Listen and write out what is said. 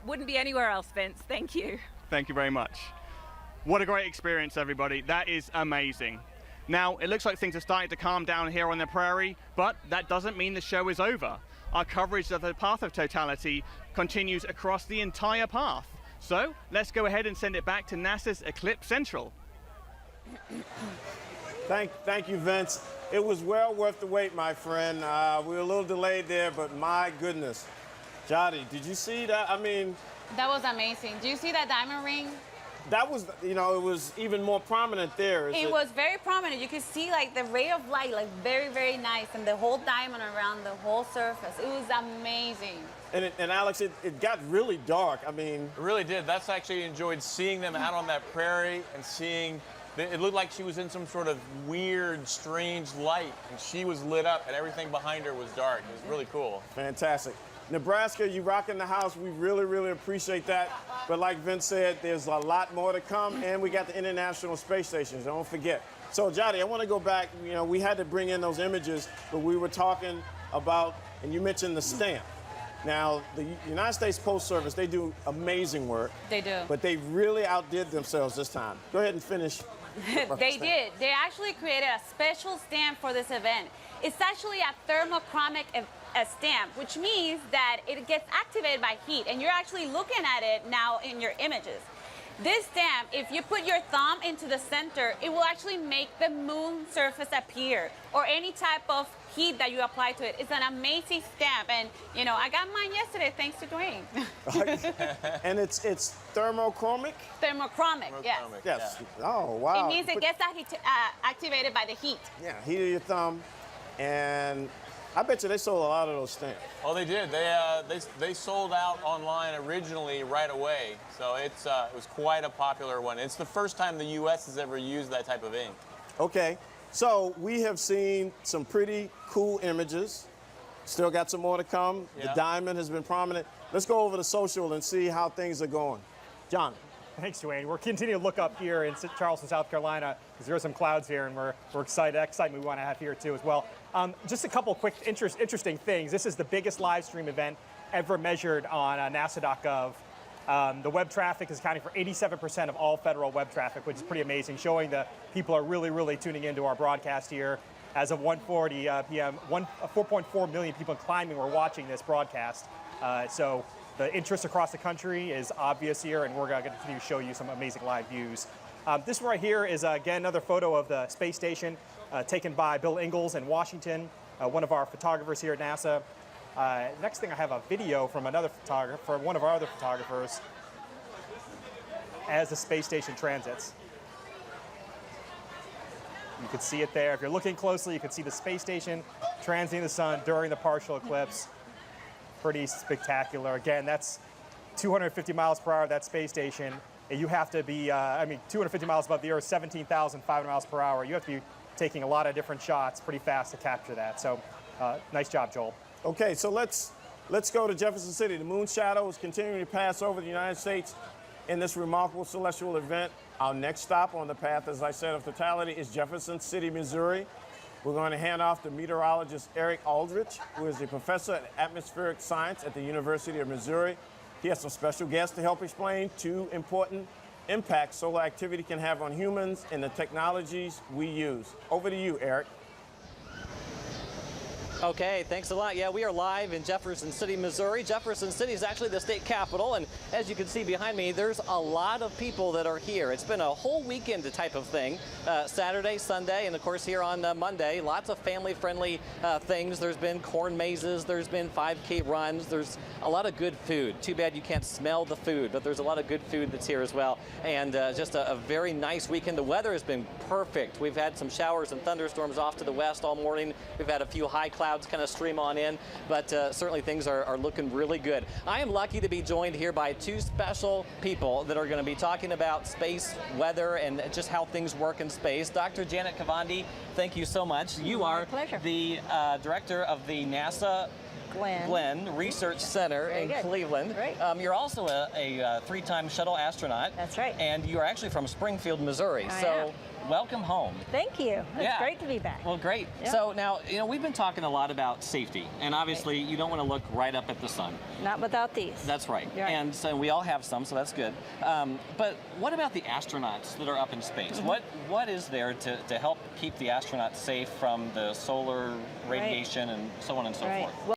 wouldn't be anywhere else, Vince. Thank you. Thank you very much. What a great experience, everybody. That is amazing. Now, it looks like things are starting to calm down here on the prairie, but that doesn't mean the show is over. Our coverage of the path of totality continues across the entire path. So let's go ahead and send it back to NASA's Eclipse Central. Thank you, Vince. It was well worth the wait, my friend. We were a little delayed there, but my goodness. Jadi, did you see that? I mean... That was amazing. Do you see that diamond ring? That was, you know, it was even more prominent there. It was very prominent. You could see like the ray of light, like very, very nice, and the whole diamond around the whole surface. It was amazing. And Alex, it got really dark. I mean... It really did. That's actually enjoyed seeing them out on that prairie and seeing... It looked like she was in some sort of weird, strange light, and she was lit up, and everything behind her was dark. It was really cool. Fantastic. Nebraska, you rocking the house. We really, really appreciate that. But like Vince said, there's a lot more to come, and we got the International Space Station, don't forget. So, Jadi, I want to go back. You know, we had to bring in those images, but we were talking about, and you mentioned the stamp. Now, the United States Postal Service, they do amazing work. They do. But they really outdid themselves this time. Go ahead and finish. They did. They actually created a special stamp for this event. It's actually a thermochromic stamp, which means that it gets activated by heat, and you're actually looking at it now in your images. This stamp, if you put your thumb into the center, it will actually make the moon surface appear, or any type of heat that you apply to it. It's an amazing stamp, and you know, I got mine yesterday thanks to Dwayne. And it's thermochromic? Thermochromic, yes. Yes. Yeah. Oh, wow. It means it gets activated by the heat. Yeah, heat of your thumb, and I bet you they sold a lot of those stamps. Oh, they did. They sold out online originally right away, so it was quite a popular one. It's the first time the U.S. has ever used that type of ink. Okay, so we have seen some pretty cool images. Still got some more to come. Yeah. The diamond has been prominent. Let's go over to social and see how things are going. John. Thanks, Dwayne. We're continuing to look up here in Charleston, South Carolina, because there are some clouds here, and we're excited. Excitement we want to have here too as well. Just a couple quick interesting things. This is the biggest live stream event ever measured on NASA.gov. The web traffic is accounting for 87% of all federal web traffic, which is pretty amazing, showing that people are really tuning into our broadcast here. As of 1:40 p.m., 4.4 million people in climbing were watching this broadcast. So the interest across the country is obvious here, and we're going to continue to show you some amazing live views. This one right here is, again, another photo of the space station taken by Bill Ingalls in Washington, one of our photographers here at NASA. Next thing, I have a video from another photographer, one of our other photographers, as the space station transits. You can see it there. If you're looking closely, you can see the space station transiting the sun during the partial eclipse. Pretty spectacular. Again, that's 250 miles per hour, that space station. And you have to be, 250 miles above the Earth, 17,500 miles per hour. You have to be taking a lot of different shots pretty fast to capture that. So nice job, Joel. Okay, so let's go to Jefferson City. The moon shadow is continuing to pass over the United States in this remarkable celestial event. Our next stop on the path, as I said, of totality is Jefferson City, Missouri. We're going to hand off to meteorologist Eric Aldrich, who is a professor of atmospheric science at the University of Missouri. He has some special guests to help explain two important impacts solar activity can have on humans and the technologies we use. Over to you, Eric. Okay, thanks a lot. Yeah, we are live in Jefferson City, Missouri. Jefferson City is actually the state capital, and as you can see behind me, there's a lot of people that are here. It's been a whole weekend type of thing, Saturday, Sunday, and of course here on Monday, lots of family-friendly things. There's been corn mazes, there's been 5K runs, there's a lot of good food. Too bad you can't smell the food, but there's a lot of good food that's here as well, and just a very nice weekend. The weather has been perfect. We've had some showers and thunderstorms off to the west all morning. We've had a few high clouds kind of stream on in, but certainly things are looking really good. I am lucky to be joined here by two special people that are going to be talking about space, weather, and just how things work in space. Dr. Janet Kavandi, thank you so much. You are the director of the NASA Glenn. Research Center Very in good. Cleveland. Right. You're also a three-time shuttle astronaut. That's right. And you're actually from Springfield, Missouri. I So am. welcome home. Thank you. It's Yeah. great to be back. Well, great. Yeah. So now, we've been talking a lot about safety, and obviously you don't want to look right up at the sun. Not without these. That's right. You're right. And so we all have some, so that's good. But what about the astronauts that are up in space? What is there to help keep the astronauts safe from the solar radiation and so on and so forth? Well,